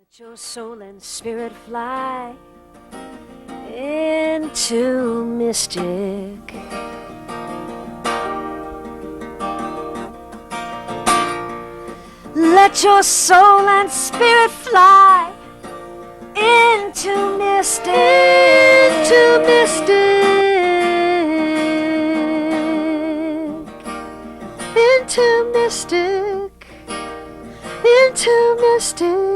Let your soul and spirit fly into mystic. Let your soul and spirit fly into mystic. Into mystic. Into mystic. Into mystic.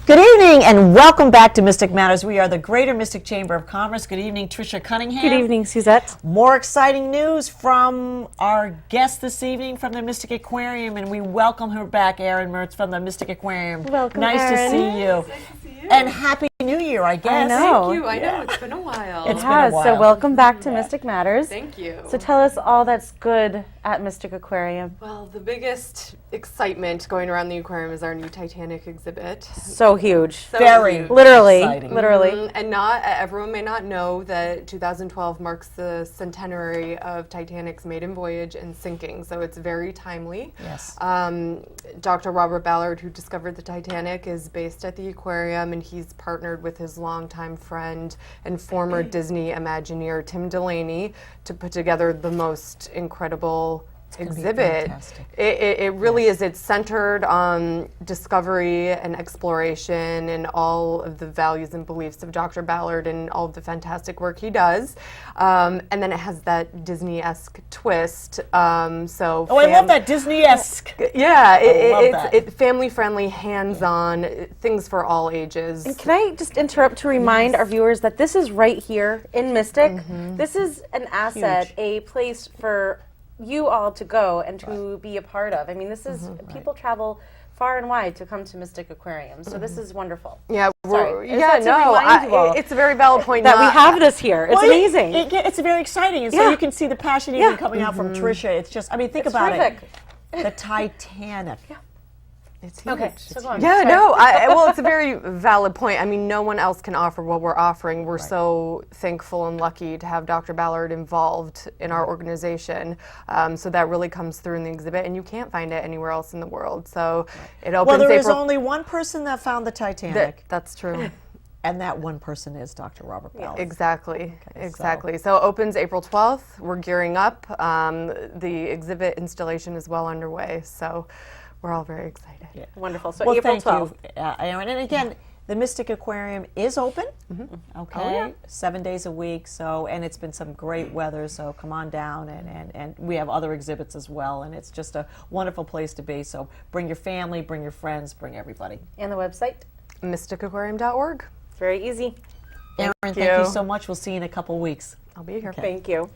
Good evening and welcome back to Mystic Matters. We are the Greater Mystic Chamber of Commerce. Good evening, Tricia Cunningham. Good evening, Suzette. More exciting news from our guest this evening from the Mystic Aquarium, and we welcome her back, Erin Mertz from the Mystic Aquarium. Welcome, Nice Erin. to see you. Nice to see you. And Happy New Year, I guess. I know. Thank you. I know, it's been a while. It It's been a has. So while. welcome back to Mystic Matters. Thank you. So tell us all that's good at Mystic Aquarium. Well, the biggest excitement going around the aquarium is our new Titanic exhibit. So huge. So Very huge. Literally. exciting. Literally. And not everyone may not know that 2012 marks the centenary of Titanic's maiden voyage and sinking, so it's very timely. Yes. Dr. Robert Ballard, who discovered the Titanic, is based at the aquarium, and he's partnered with his longtime friend and former Disney Imagineer Tim Delaney to put together the most incredible gonna be exhibit. fantastic. It really is. It's centered on discovery and exploration and all of the values and beliefs of Dr. Ballard and all of the fantastic work he does. And then it has that Disney-esque twist. I love that Disney-esque. Yeah, love that. it's family-friendly, hands-on, things for all ages. And can I just interrupt to remind our viewers that this is right here in Mystic. This is an asset, a place for you all to go and to be a part of. I mean, this is, people travel far and wide to come to Mystic Aquarium, so this is wonderful. Yeah, Sorry. I just had to remind you all it's a very valid point. that we have this here. It's Well, amazing. It's very exciting, and so Yeah. you can see the passion even Yeah. coming out from Tricia. It's just, I mean, think It's about terrific. it. The Titanic. It's huge. Okay, so go on. Yeah, Sorry. no, well, it's a very valid point. I mean, no one else can offer what we're offering. We're so thankful and lucky to have Dr. Ballard involved in our organization. So that really comes through in the exhibit, and you can't find it anywhere else in the world. So it opens Well, there is April. only one person that found the Titanic, That's true. and that one person is Dr. Robert Ballard. Exactly, exactly. So it opens April 12th. We're gearing up. The exhibit installation is well underway. So we're all very excited. Wonderful. So Well, April thank 12th. you, Erin. And again, the Mystic Aquarium is open. Okay, 7 days a week. So, and it's been some great weather. So come on down, and we have other exhibits as well. And it's just a wonderful place to be. So bring your family, bring your friends, bring everybody. And the website? MysticAquarium.org. It's very easy. Erin, thank you you. so much. We'll see you in a couple weeks. I'll be here. Thank you.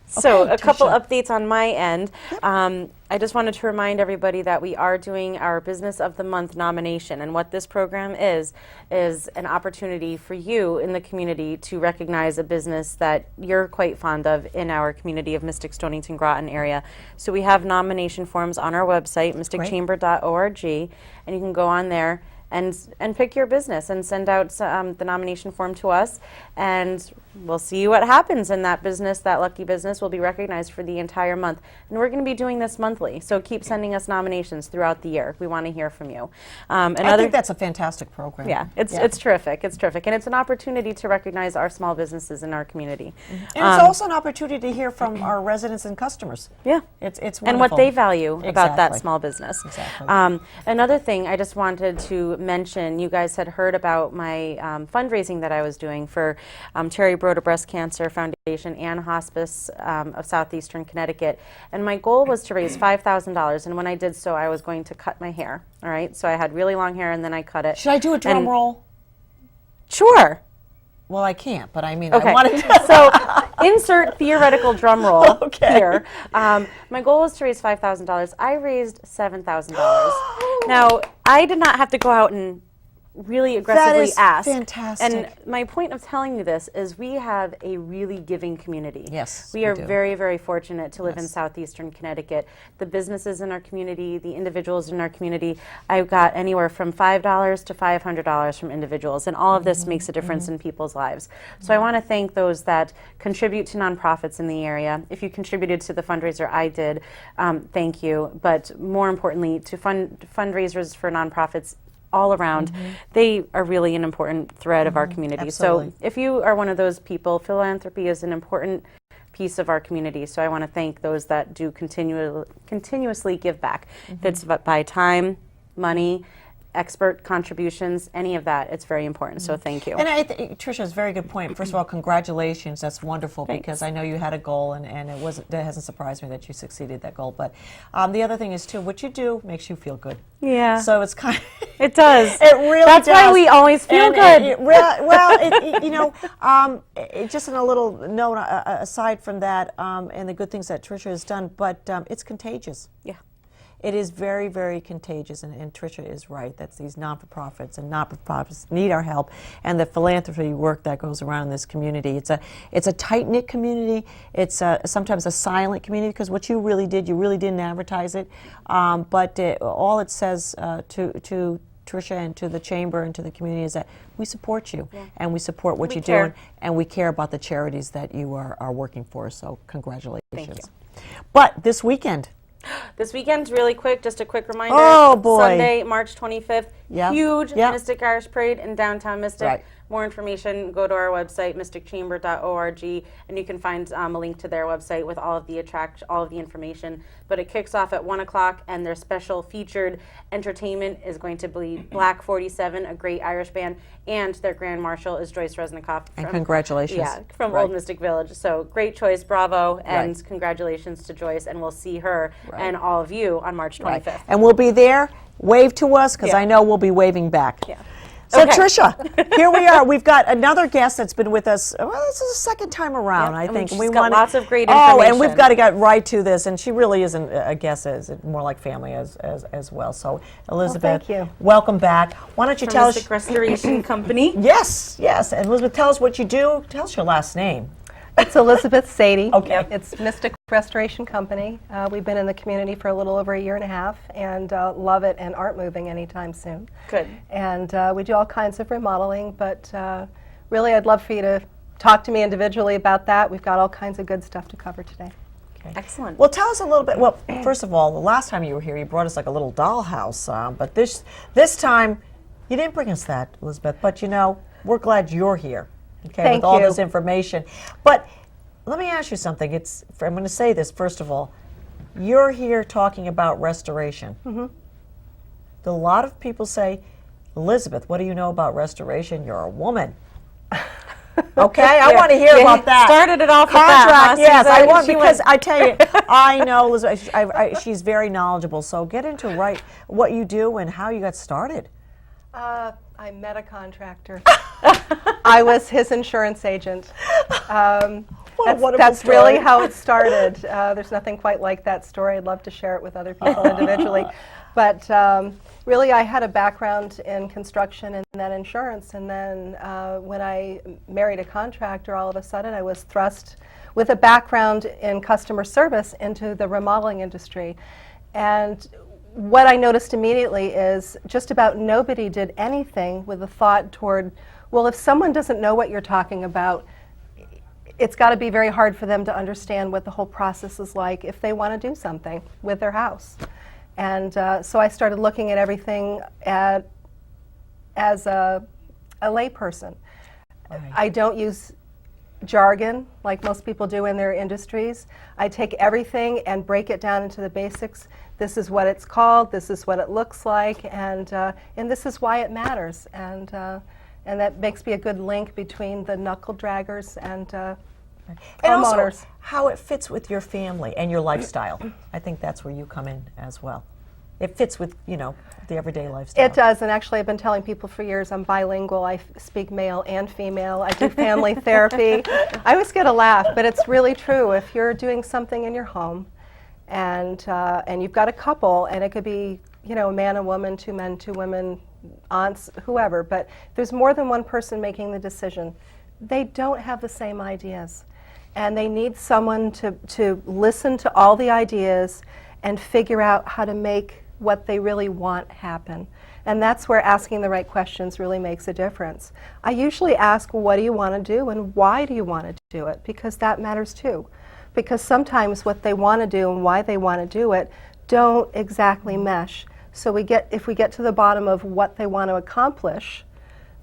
So Okay, a couple Tricia. updates on my end. I just wanted to remind everybody that we are doing our Business of the Month nomination, and what this program is an opportunity for you in the community to recognize a business that you're quite fond of in our community of Mystic, Stonington, Groton area. So we have nomination forms on our website, mysticchamber.org, and you can go on there and pick your business and send out the nomination form to us, and we'll see what happens. And that business, that lucky business, will be recognized for the entire month. And we're going to be doing this monthly, so keep sending us nominations throughout the year. We want to hear from you. I think that's a fantastic program. Yeah, it's terrific. It's terrific, and it's an opportunity to recognize our small businesses in our community. And it's also an opportunity to hear from our residents and customers. Yeah. It's wonderful. And what they value about that Exactly. small business. Exactly. Another thing I just wanted to mention, you guys had heard about my fundraising that I was doing for Terry Broder Breast Cancer Foundation and Hospice of Southeastern Connecticut. And my goal was to raise $5,000, and when I did so, I was going to cut my hair. All right, so I had really long hair, and then I cut it. Should I do a drum And- roll? Sure. Well, I can't, but I mean, Okay. I wanted to. So insert theoretical drum roll Okay. here. My goal was to raise $5,000. I raised $7,000. Now, I did not have to go out and really aggressively is ask. fantastic. And my point of telling you this is we have a really giving community. Yes, we are do. very, very fortunate to live in Yes. southeastern Connecticut. The businesses in our community, the individuals in our community, I've got anywhere from $5 to $500 from individuals, and all of this makes a difference in people's lives. So I want to thank those that contribute to nonprofits in the area. If you contributed to the fundraiser I did, thank you. But more importantly, to fundraisers for nonprofits all around, they are really an important thread of our community. Absolutely. So if you are one of those people, philanthropy is an important piece of our community. So I want to thank those that do continuously give back. If it's by time, money, expert contributions, any of that, it's very important. So thank you. And I think Tricia is a very good point. First of all, congratulations. That's wonderful because I know you had a goal, and it hasn't surprised me that you succeeded that goal. But the other thing is too, what you do makes you feel good. Yeah. So it's kind of, It does. it really That's does. why we always feel good. Just in a little note aside from that, and the good things that Tricia has done, but it's contagious. Yeah. It is very, very contagious, and Tricia is right. That's these not-for-profits, and not-for-profits need our help, and the philanthropy work that goes around in this community. It's a tight-knit community. It's sometimes a silent community, because what you really didn't advertise it, but all it says to Tricia and to the chamber and to the community is that we support you, and we support what you do, and we care about the charities that you are working for. So congratulations. Thank you. But this weekend. This weekend, really quick, just a quick reminder. Oh, boy. Sunday, March 25th, Yep. huge Yep. Mystic Irish Parade in downtown Mystic. Right. More information, go to our website, mysticchamber.org, and you can find a link to their website with all of the information. But it kicks off at 1 o'clock, and their special featured entertainment is going to be Black 47, a great Irish band, and their Grand Marshal is Joyce Resnikoff. And congratulations. Yeah, from Right. Old Mystic Village. So great choice, bravo, and Right. congratulations to Joyce, and we'll see her Right. and all of you on March 25th. And we'll be there. Wave to us, because Yeah. I know we'll be waving back. Yeah. So Okay. Tricia, here we are. We've got another guest that's been with us. Well, this is the second time around, Yep, I and think. she's got lots of great information. Oh, and we've got to get right to this. And she really isn't a guest; is more like family as well. So, Elizabeth, thank you. welcome back. Why don't you From tell us? Mystic Restoration Company. Yes, yes. And Elizabeth, tell us what you do. Tell us your last name. It's Elizabeth Sadie. Okay. It's Mystic Restoration Company. We've been in the community for a little over a year and a half, and love it and aren't moving anytime soon. Good. And we do all kinds of remodeling, but really I'd love for you to talk to me individually about that. We've got all kinds of good stuff to cover today. Okay. Excellent. Well, tell us a little bit. Well, first of all, the last time you were here, you brought us like a little dollhouse. But this time, you didn't bring us that, Elizabeth. But we're glad you're here. Okay, Thank with all you. this information. But let me ask you something. I'm going to say this first of all. You're here talking about restoration. Mm-hmm. A lot of people say, Elizabeth, what do you know about restoration? You're a woman. Okay, I want to hear about that. Started it off with Contract, that, huh, yes, I Susan? want She because went- I tell you, I know Elizabeth. She's very knowledgeable. So get into what you do and how you got started. I met a contractor. I was his insurance agent. What a wonderful That's really story. how it started. There's nothing quite like that story. I'd love to share it with other people individually. But really, I had a background in construction and then insurance. And then when I married a contractor, all of a sudden I was thrust with a background in customer service into the remodeling industry. And what I noticed immediately is just about nobody did anything with a thought toward, well, if someone doesn't know what you're talking about, it's got to be very hard for them to understand what the whole process is like if they want to do something with their house. And so I started looking at everything as a layperson. Right. I don't use jargon like most people do in their industries. I take everything and break it down into the basics. This is what it's called, this is what it looks like, and this is why it matters. And that makes me a good link between the knuckle draggers and also homeowners. how it fits with your family and your lifestyle. I think that's where you come in as well. It fits with, the everyday lifestyle. It does, and actually I've been telling people for years I'm bilingual. I speak male and female. I do family therapy. I always get a laugh, but it's really true. If you're doing something in your home and you've got a couple, and it could be, a man, a woman, two men, two women, aunts, whoever, but there's more than one person making the decision. They don't have the same ideas. And they need someone to listen to all the ideas and figure out how to make what they really want happen. And that's where asking the right questions really makes a difference. I usually ask, what do you want to do and why do you want to do it? Because that matters too. Because sometimes what they want to do and why they want to do it don't exactly mesh. So if we get to the bottom of what they want to accomplish,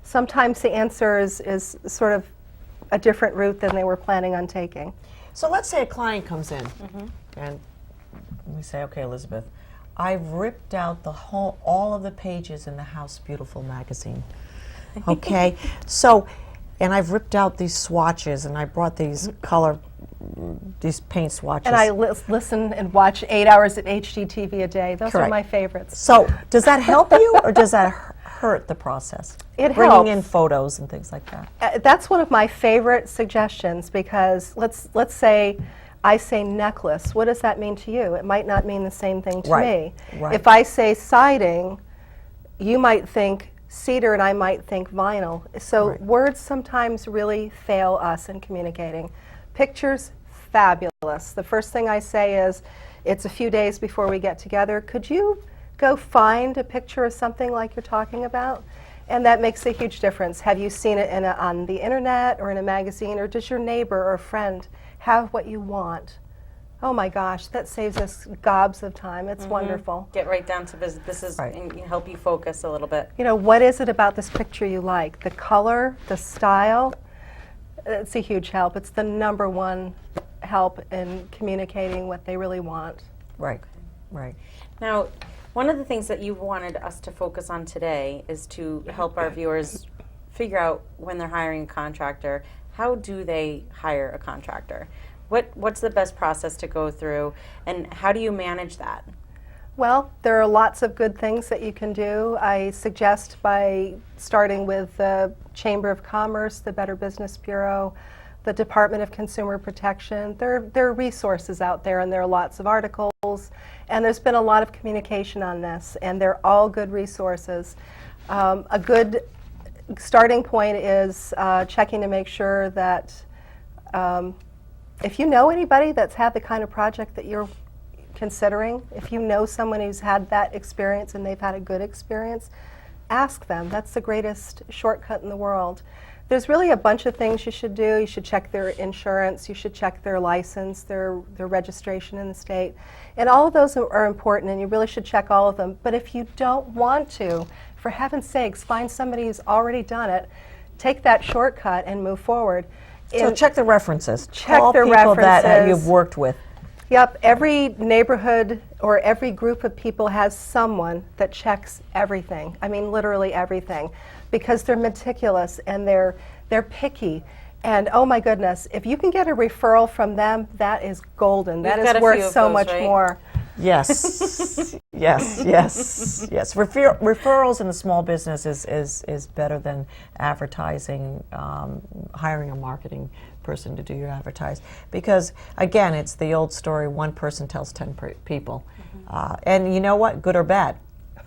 sometimes the answer is sort of a different route than they were planning on taking. So let's say a client comes in and we say, okay, Elizabeth, I've ripped out all of the pages in the House Beautiful magazine. Okay, so, and I've ripped out these swatches and I brought these these paint swatches. And I listen and watch 8 hours of HGTV a day. Those are Correct. my favorites. So does that help you or does that hurt the process? It Bringing helps. in photos and things like that. That's one of my favorite suggestions because let's say I say necklace. What does that mean to you? It might not mean the same thing to Right, me. right. If I say siding, you might think cedar and I might think vinyl. So Right. words sometimes really fail us in communicating. Pictures, fabulous. The first thing I say is, it's a few days before we get together. Could you go find a picture of something like you're talking about? And that makes a huge difference. Have you seen it on the internet or in a magazine, or does your neighbor or friend have what you want? Oh my gosh, that saves us gobs of time. It's wonderful. Get right down to business. This is Right. and help you focus a little bit. You know, what is it about this picture you like? The color, the style? It's a huge help. It's the number one help in communicating what they really want. Right, right. Now, one of the things that you wanted us to focus on today is to help our viewers figure out when they're hiring a contractor, how do they hire a contractor? What's the best process to go through, and how do you manage that? Well, there are lots of good things that you can do. I suggest by starting with the Chamber of Commerce, the Better Business Bureau, the Department of Consumer Protection. There are resources out there, and there are lots of articles, and there's been a lot of communication on this, and they're all good resources. A good starting point is checking to make sure that if you know anybody that's had the kind of project that you're considering, if you know someone who's had that experience and they've had a good experience, ask them. That's the greatest shortcut in the world. There's really a bunch of things you should do. You should check their insurance, you should check their license, their registration in the state. And all of those are important, and you really should check all of them. But if you don't want to, for heaven's sakes, find somebody who's already done it, take that shortcut and move forward. So check the references. Check Call the people that references. you've worked with. Yep, every neighborhood or every group of people has someone that checks everything. I mean, literally everything, because they're meticulous and they're picky. And oh my goodness, if you can get a referral from them, that is golden. That You've got is a few worth of so those, much right? more. Yes, yes. Referrals in the small business is better than advertising, hiring a marketing person to do your advertise. Because again, it's the old story, one person tells 10 people. And you know what, good or bad.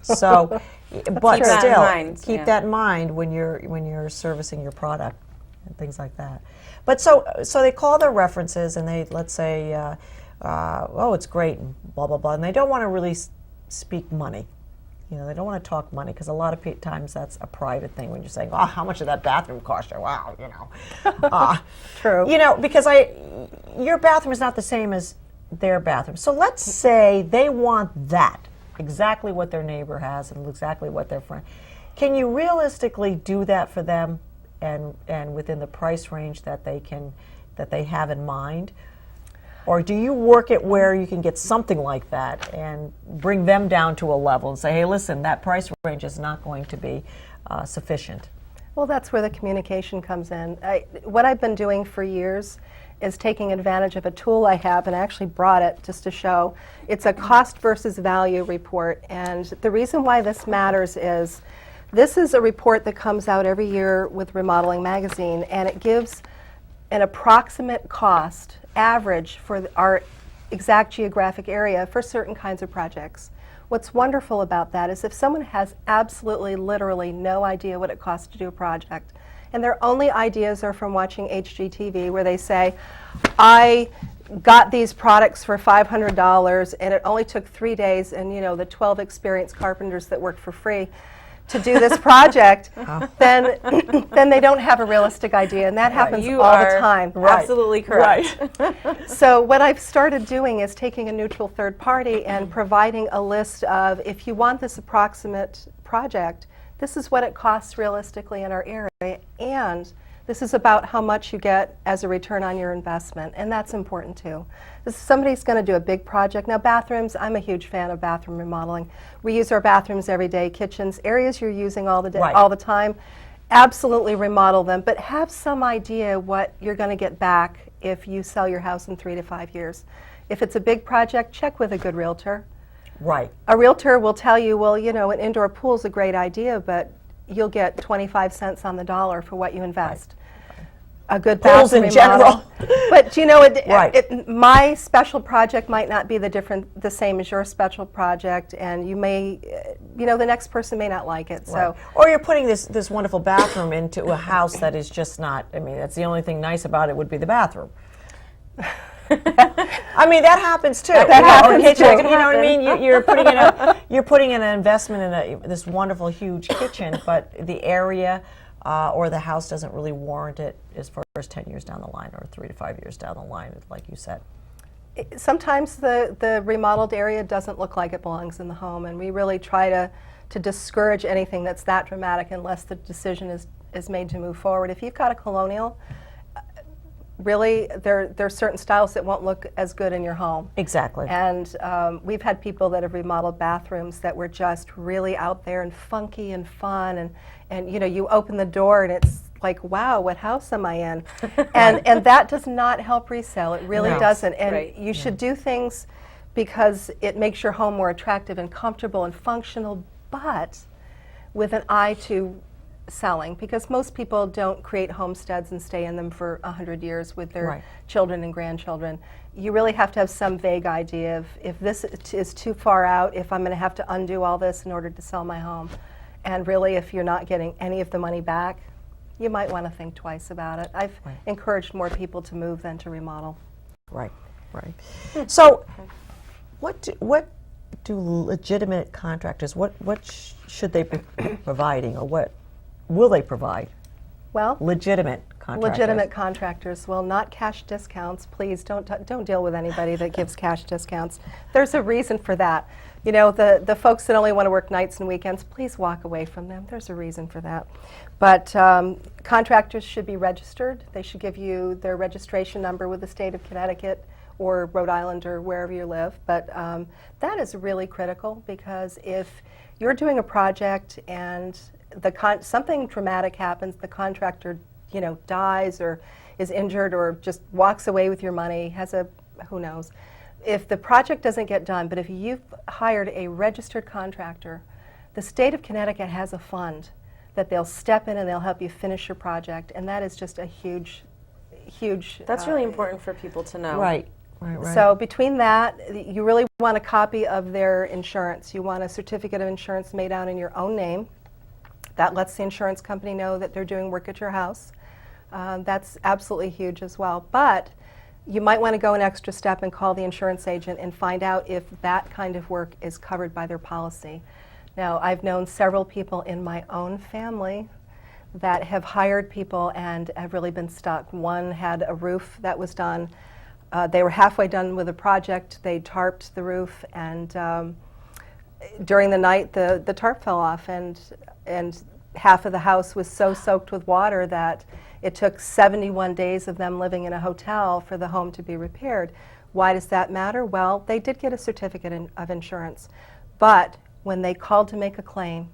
So, but Keep that in still, mind, keep yeah. that in mind when you're servicing your product and things like that. But so they call their references and they, let's say, oh, it's great, and blah, blah, blah. And they don't want to really speak money. You know, they don't want to talk money because a lot of times that's a private thing when you're saying, oh, how much did that bathroom cost you? Wow, you know. True. You know, because your bathroom is not the same as their bathroom. So let's say they want that, exactly what their neighbor has and exactly what their friend. Can you realistically do that for them and within the price range that they have in mind? Or do you work it where you can get something like that and bring them down to a level and say, hey, listen, that price range is not going to be sufficient? Well, that's where the communication comes in. What I've been doing for years is taking advantage of a tool I have, and I actually brought it just to show. It's a cost versus value report, and the reason why this matters is this is a report that comes out every year with Remodeling Magazine, and it gives an approximate cost average for our exact geographic area for certain kinds of projects. What's wonderful about that is if someone has absolutely, literally no idea what it costs to do a project, and their only ideas are from watching HGTV where they say, I got these products for $500 and it only took 3 days, and the 12 experienced carpenters that worked for free to do this project, then they don't have a realistic idea, and that happens You all are the time. absolutely correct. So what I've started doing is taking a neutral third party and providing a list of, if you want this approximate project, this is what it costs realistically in our area, and this is about how much you get as a return on your investment, and that's important too. If somebody's going to do a big project, now bathrooms, I'm a huge fan of bathroom remodeling. We use our bathrooms every day, kitchens, areas you're using all the day, all the time. Absolutely remodel them, but have some idea what you're going to get back if you sell your house in 3 to 5 years. If it's a big project, check with a good realtor. Right. A realtor will tell you, well, an indoor pool is a great idea, but you'll get 25 cents on the dollar for what you invest. A good Pools bathroom in general. But Right. my special project might not be the same as your special project, and you may, the next person may not like it. So, Right. Or you're putting this wonderful bathroom into a house that is just not, that's the only thing nice about it would be the bathroom. That happens too. That happens kitchen, too. you know what I mean? You're putting in an investment in this wonderful huge kitchen, but the area or the house doesn't really warrant it as far as 10 years down the line or 3 to 5 years down the line, like you said. Sometimes the remodeled area doesn't look like it belongs in the home, and we really try to discourage anything that's that dramatic unless the decision is made to move forward. If you've got a colonial, really, there are certain styles that won't look as good in your home. Exactly. And we've had people that have remodeled bathrooms that were just really out there and funky and fun, and you open the door and it's like, wow, what house am I in? and that does not help resale. It really doesn't. And you should do things because it makes your home more attractive and comfortable and functional, but with an eye to selling, because most people don't create homesteads and stay in them for 100 years with their children and grandchildren. You really have to have some vague idea of if this is too far out, if I'm going to have to undo all this in order to sell my home. And really, if you're not getting any of the money back, you might want to think twice about it. I've encouraged more people to move than to remodel. Right. So what do legitimate contractors, what should they be providing, or what will they provide? Well, legitimate contractors. Well, not cash discounts. Please don't deal with anybody that gives cash discounts. There's a reason for that. The folks that only want to work nights and weekends, please walk away from them. There's a reason for that. But contractors should be registered. They should give you their registration number with the state of Connecticut or Rhode Island or wherever you live. But that is really critical, because if you're doing a project and something dramatic happens, the contractor dies or is injured or just walks away with your money, who knows. If the project doesn't get done, but if you've hired a registered contractor, the state of Connecticut has a fund that they'll step in and they'll help you finish your project, and that is just a huge That's really important for people to know. Right. So between that, you really want a copy of their insurance. You want a certificate of insurance made out in your own name. That lets the insurance company know that they're doing work at your house. That's absolutely huge as well. But you might want to go an extra step and call the insurance agent and find out if that kind of work is covered by their policy. Now, I've known several people in my own family that have hired people and have really been stuck. One had a roof that was done. They were halfway done with a project. They tarped the roof, and during the night the tarp fell off, and half of the house was so soaked with water that it took 71 days of them living in a hotel for the home to be repaired. Why does that matter? Well, they did get a certificate of insurance, but when they called to make a claim,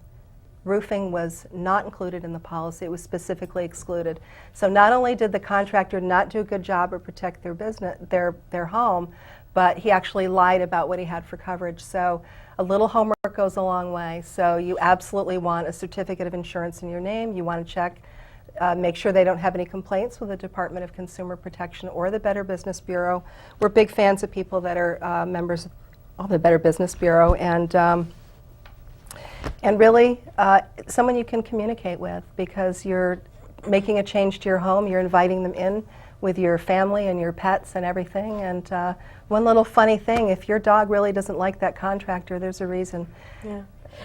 roofing was not included in the policy. It was specifically excluded. So not only did the contractor not do a good job or protect their business, their home, but he actually lied about what he had for coverage. So a little homework goes a long way. So you absolutely want a certificate of insurance in your name. You want to check, make sure they don't have any complaints with the Department of Consumer Protection or the Better Business Bureau. We're big fans of people that are members the Better Business Bureau, and really someone you can communicate with, because you're making a change to your home, you're inviting them in with your family and your pets and everything. And one little funny thing, if your dog really doesn't like that contractor, there's a reason. Yeah.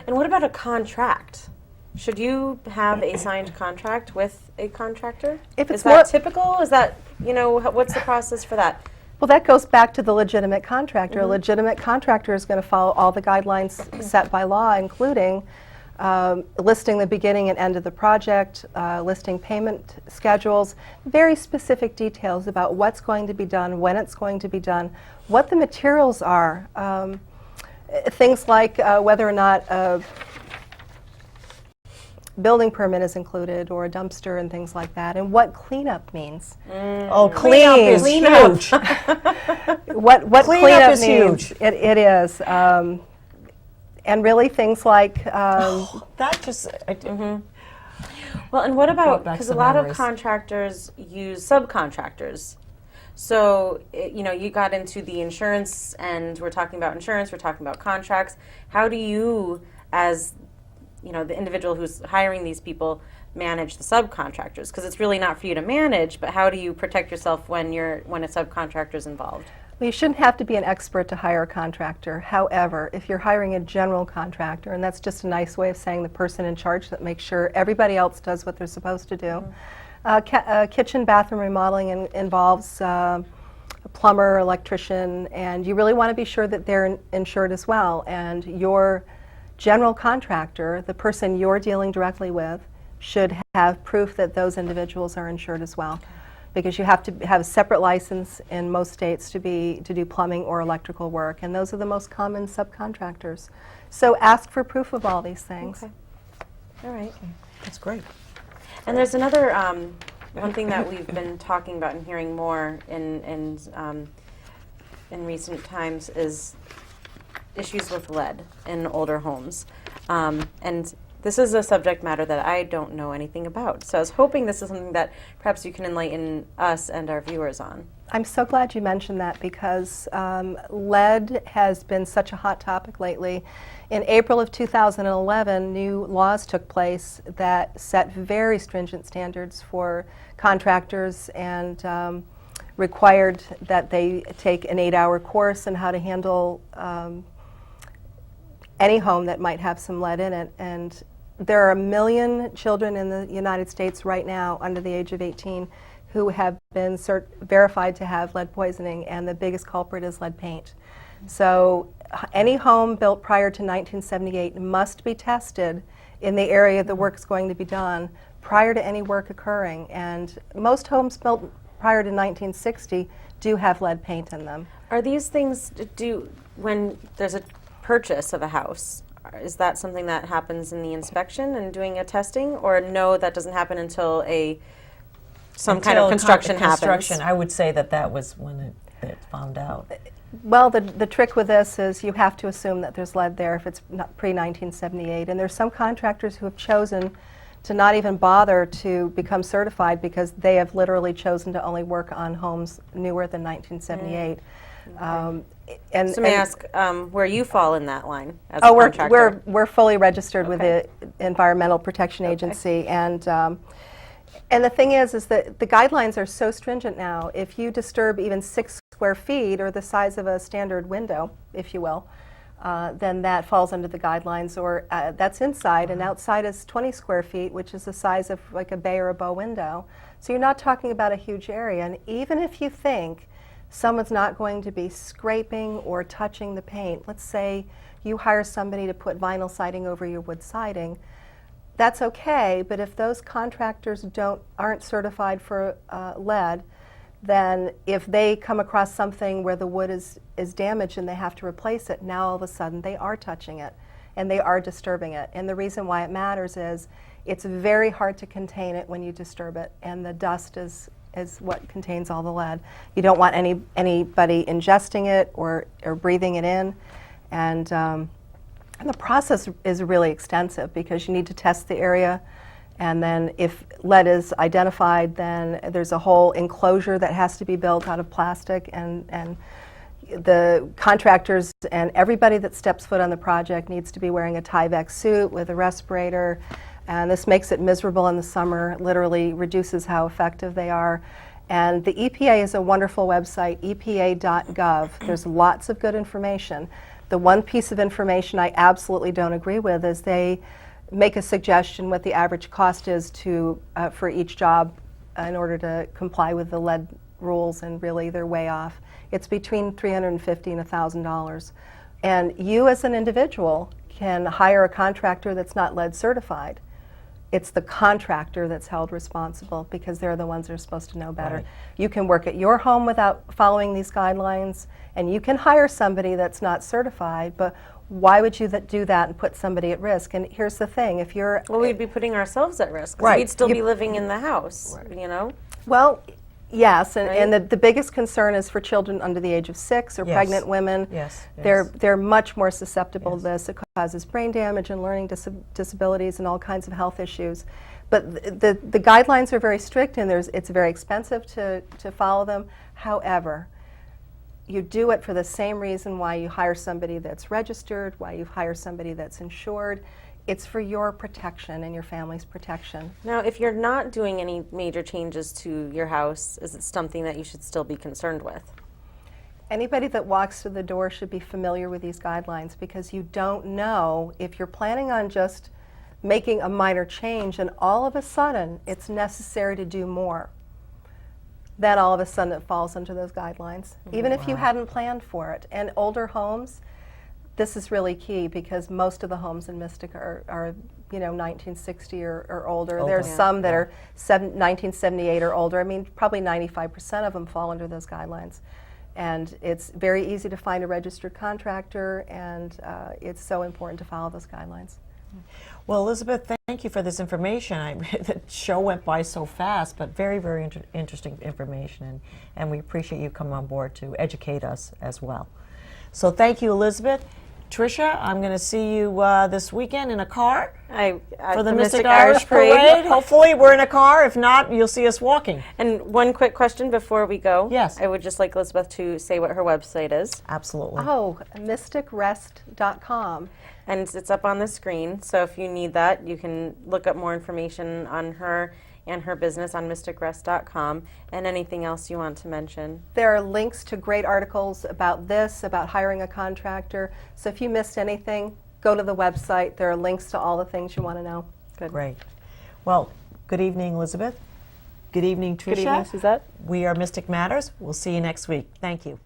And what about a contract? Should you have a signed contract with a contractor? If it's Is that typical? Is that, what's the process for that? Well, that goes back to the legitimate contractor. A legitimate contractor is going to follow all the guidelines set by law, including listing the beginning and end of the project, listing payment schedules, very specific details about what's going to be done, when it's going to be done, what the materials are, things like whether or not a building permit is included, or a dumpster and things like that, and what cleanup means. Oh, cleanup is huge. What Cleanup is means. huge. It is. And really things like That just. Well, and what about, back because a some lot of memories. contractors use subcontractors. So, you got into the insurance, and we're talking about insurance, we're talking about contracts. How do you, as the individual who's hiring these people, manage the subcontractors? Because it's really not for you to manage, but how do you protect yourself when a subcontractor is involved? well, you shouldn't have to be an expert to hire a contractor. However, if you're hiring a general contractor, and that's just a nice way of saying the person in charge that makes sure everybody else does what they're supposed to do. Kitchen bathroom remodeling involves a plumber, electrician, and you really want to be sure that they're insured as well. And your general contractor, the person you're dealing directly with, should have proof that those individuals are insured as well. Because you have to have a separate license in most states to do plumbing or electrical work, and those are the most common subcontractors. So ask for proof of all these things. Okay. All right. That's great. And there's another one thing that we've been talking about and hearing more in recent times is issues with lead in older homes. And this is a subject matter that I don't know anything about. So I was hoping this is something that perhaps you can enlighten us and our viewers on. I'm so glad you mentioned that, because lead has been such a hot topic lately. In April of 2011, new laws took place that set very stringent standards for contractors and required that they take an 8-hour course on how to handle any home that might have some lead in it. And there are 1 million children in the United States right now under the age of 18 who have been verified to have lead poisoning, and the biggest culprit is lead paint. So any home built prior to 1978 must be tested in the area the work is going to be done prior to any work occurring. And most homes built prior to 1960 do have lead paint in them. Are these things, when there's a purchase of a house, is that something that happens in the inspection and doing a testing? Or no, that doesn't happen until some kind of construction happens? I would say that was when it found out. Well, the trick with this is you have to assume that there's lead there if it's pre-1978. And there's some contractors who have chosen to not even bother to become certified because they have literally chosen to only work on homes newer than 1978. So may I ask where you fall in that line as a contractor? We're fully registered with Okay. the Environmental Protection Agency, and the thing is that the guidelines are so stringent now. If you disturb even 6 square feet, or the size of a standard window, if you will, then that falls under the guidelines, or that's inside, and outside is 20 square feet, which is the size of like a bay or a bow window. So you're not talking about a huge area, and even if you think someone's not going to be scraping or touching the paint, let's say you hire somebody to put vinyl siding over your wood siding, that's okay, but if those contractors aren't certified for lead, then if they come across something where the wood is damaged and they have to replace it, now all of a sudden they are touching it and they are disturbing it. And the reason why it matters is it's very hard to contain it when you disturb it, and the dust is what contains all the lead. You don't want anybody ingesting it or breathing it in. And the process is really extensive because you need to test the area, and then if lead is identified, then there's a whole enclosure that has to be built out of plastic, and the contractors and everybody that steps foot on the project needs to be wearing a Tyvek suit with a respirator, and this makes it miserable in the summer, literally reduces how effective they are. And the EPA is a wonderful website, epa.gov. There's lots of good information. The one piece of information I absolutely don't agree with is they make a suggestion what the average cost is for each job in order to comply with the lead rules, and really they're way off. It's between $350 and $1,000. And you as an individual can hire a contractor that's not lead certified. It's the contractor that's held responsible because they're the ones that are supposed to know better. Right. You can work at your home without following these guidelines, and you can hire somebody that's not certified, but why would you do that and put somebody at risk? And here's the thing, if you're... Well, we'd be putting ourselves at risk, 'cause Right. we'd still be living in the house, you know? Well, yes, and, Right? and the biggest concern is for children under the age of 6 or Yes. pregnant women. Yes, They're much more susceptible to this. It causes brain damage and learning disabilities and all kinds of health issues. But the guidelines are very strict, and it's very expensive to follow them. However, you do it for the same reason why you hire somebody that's registered, why you hire somebody that's insured. It's for your protection and your family's protection. Now, if you're not doing any major changes to your house, is it something that you should still be concerned with? Anybody that walks through the door should be familiar with these guidelines, because you don't know if you're planning on just making a minor change and all of a sudden it's necessary to do more. Then all of a sudden it falls under those guidelines, even if you hadn't planned for it. And older homes, this is really key, because most of the homes in Mystic are 1960 or older. There are some that are 1978 or older. I mean, probably 95% of them fall under those guidelines. And it's very easy to find a registered contractor, and it's so important to follow those guidelines. Well, Elizabeth, thank you for this information. The show went by so fast, but very, very interesting information, and we appreciate you coming on board to educate us as well. So thank you, Elizabeth. Tricia, I'm going to see you this weekend in a car for the Mystic Irish Parade. Hopefully we're in a car. If not, you'll see us walking. And one quick question before we go. Yes. I would just like Elizabeth to say what her website is. Absolutely. Oh, mysticrest.com. And it's up on the screen, so if you need that, you can look up more information on her and her business on mysticrest.com, and anything else you want to mention. There are links to great articles about this, about hiring a contractor. So if you missed anything, go to the website. There are links to all the things you want to know. Good. Great. Well, good evening, Elizabeth. Good evening, Tricia. Good evening, Suzette. We are Mystic Matters. We'll see you next week. Thank you.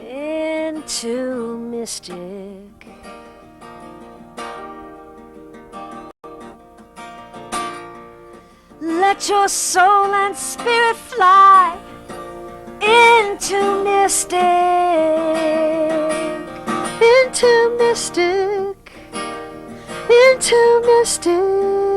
Into Mystic. Let your soul and spirit fly into Mystic. Into Mystic. Into Mystic.